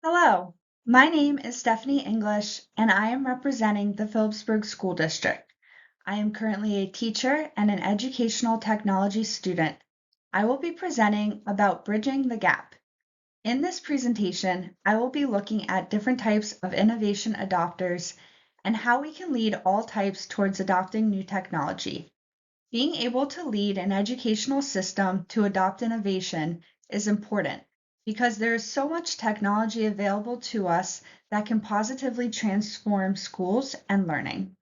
Hello, my name is Stephanie English, and I am representing the Phillipsburg School District. I am currently a teacher and an educational technology student. I will be presenting about bridging the gap. In this presentation, I will be looking at different types of innovation adopters and how we can lead all types towards adopting new technology. Being able to lead an educational system to adopt innovation is important because there is so much technology available to us that can positively transform schools and learning.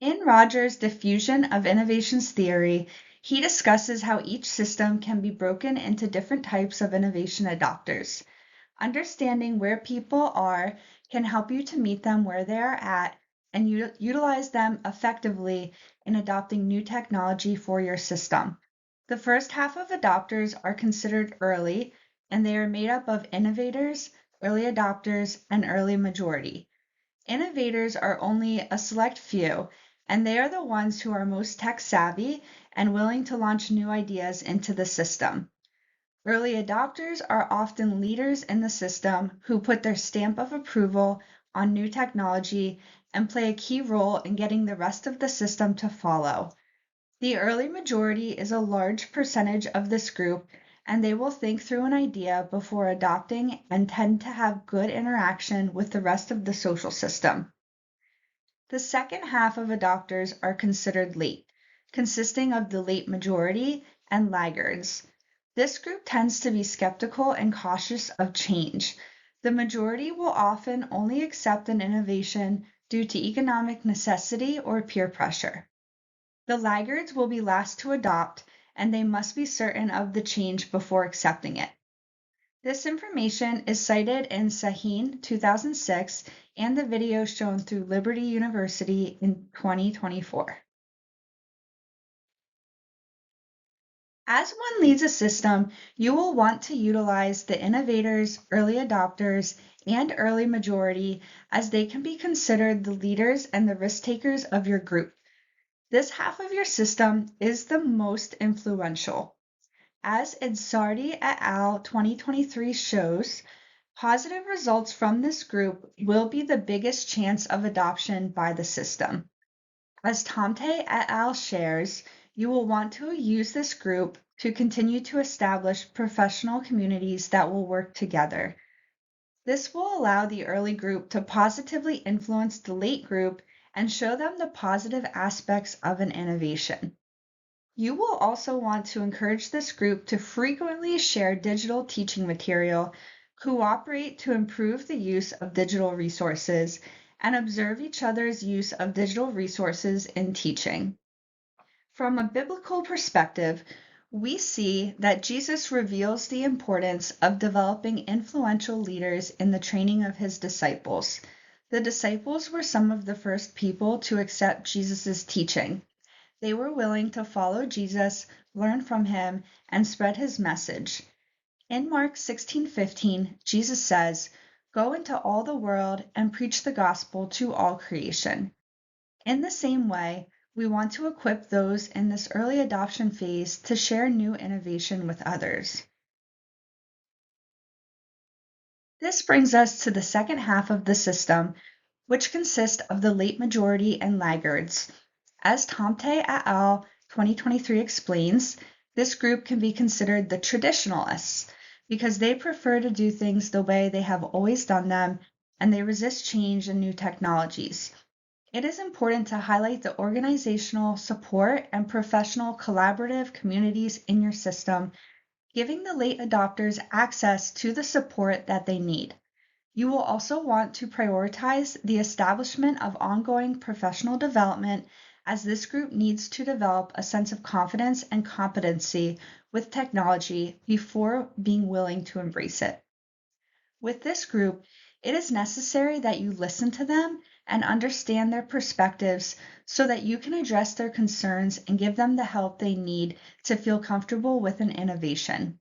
In Rogers' Diffusion of Innovations theory, he discusses how each system can be broken into different types of innovation adopters. Understanding where people are can help you to meet them where they are at and utilize them effectively in adopting new technology for your system. The first half of adopters are considered early, and they are made up of innovators, early adopters, and early majority. Innovators are only a select few, and they are the ones who are most tech savvy and willing to launch new ideas into the system. Early adopters are often leaders in the system who put their stamp of approval on new technology and play a key role in getting the rest of the system to follow. The early majority is a large percentage of this group, and they will think through an idea before adopting and tend to have good interaction with the rest of the social system. The second half of adopters are considered late, consisting of the late majority and laggards. This group tends to be skeptical and cautious of change. The majority will often only accept an innovation due to economic necessity or peer pressure. The laggards will be last to adopt, and they must be certain of the change before accepting it. This information is cited in Sahin 2006 and the video shown through Liberty University in 2024. As one leads a system, you will want to utilize the innovators, early adopters, and early majority as they can be considered the leaders and the risk takers of your group. This half of your system is the most influential. As Idzardi et al. 2023 shows, positive results from this group will be the biggest chance of adoption by the system. As Tomte et al. Shares, you will want to use this group to continue to establish professional communities that will work together. This will allow the early group to positively influence the late group and show them the positive aspects of an innovation. You will also want to encourage this group to frequently share digital teaching material, cooperate to improve the use of digital resources, and observe each other's use of digital resources in teaching. From a biblical perspective, we see that Jesus reveals the importance of developing influential leaders in the training of his disciples. The disciples were some of the first people to accept Jesus' teaching. They were willing to follow Jesus, learn from him, and spread his message. In Mark 16:15, Jesus says, "Go into all the world and preach the gospel to all creation." In the same way, we want to equip those in this early adoption phase to share new innovation with others. This brings us to the second half of the system, which consists of the late majority and laggards. As Tomte et al. 2023 explains, this group can be considered the traditionalists because they prefer to do things the way they have always done them, and they resist change and new technologies. It is important to highlight the organizational support and professional collaborative communities in your system, giving the late adopters access to the support that they need. You will also want to prioritize the establishment of ongoing professional development, as this group needs to develop a sense of confidence and competency with technology before being willing to embrace it. With this group, it is necessary that you listen to them and understand their perspectives so that you can address their concerns and give them the help they need to feel comfortable with an innovation.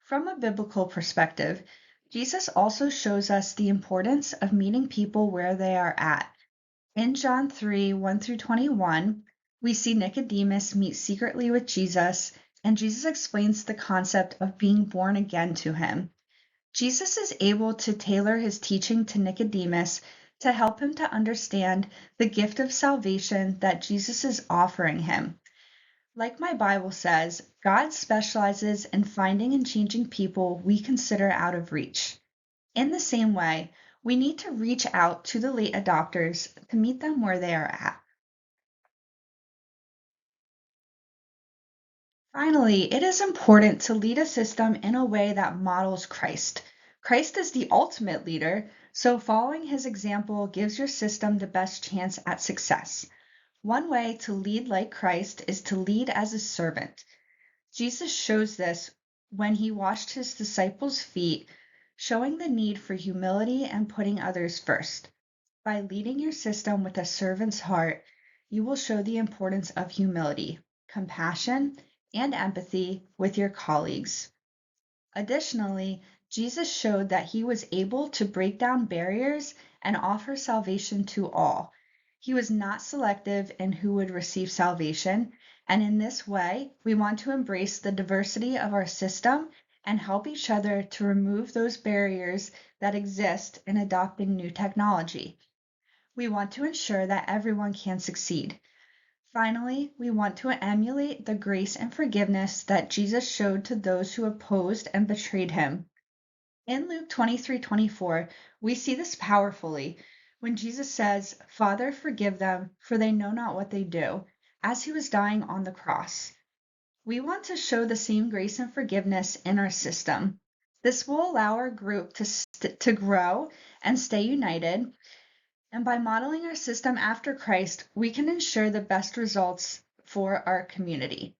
From a biblical perspective, Jesus also shows us the importance of meeting people where they are at. In John 3:1 through 21, we see Nicodemus meet secretly with Jesus, and Jesus explains the concept of being born again to him. Jesus is able to tailor his teaching to Nicodemus to help him to understand the gift of salvation that Jesus is offering him. Like my Bible says, God specializes in finding and changing people we consider out of reach. In the same way, we need to reach out to the late adopters to meet them where they are at. Finally, it is important to lead a system in a way that models Christ. Christ is the ultimate leader, so following his example gives your system the best chance at success. One way to lead like Christ is to lead as a servant. Jesus shows this when he washed his disciples' feet, showing the need for humility and putting others first. By leading your system with a servant's heart, you will show the importance of humility, compassion, and empathy with your colleagues. Additionally, Jesus showed that he was able to break down barriers and offer salvation to all. He was not selective in who would receive salvation, and in this way, we want to embrace the diversity of our system and help each other to remove those barriers that exist in adopting new technology. We want to ensure that everyone can succeed. Finally, we want to emulate the grace and forgiveness that Jesus showed to those who opposed and betrayed him. In Luke 23:24, we see this powerfully when Jesus says, "Father, forgive them, for they know not what they do," as he was dying on the cross. We want to show the same grace and forgiveness in our system. This will allow our group to grow and stay united, and by modeling our system after Christ, we can ensure the best results for our community.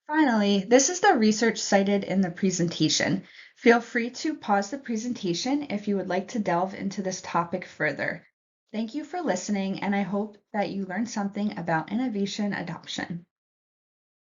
Finally, this is the research cited in the presentation. Feel free to pause the presentation if you would like to delve into this topic further. Thank you for listening, and I hope that you learned something about innovation adoption.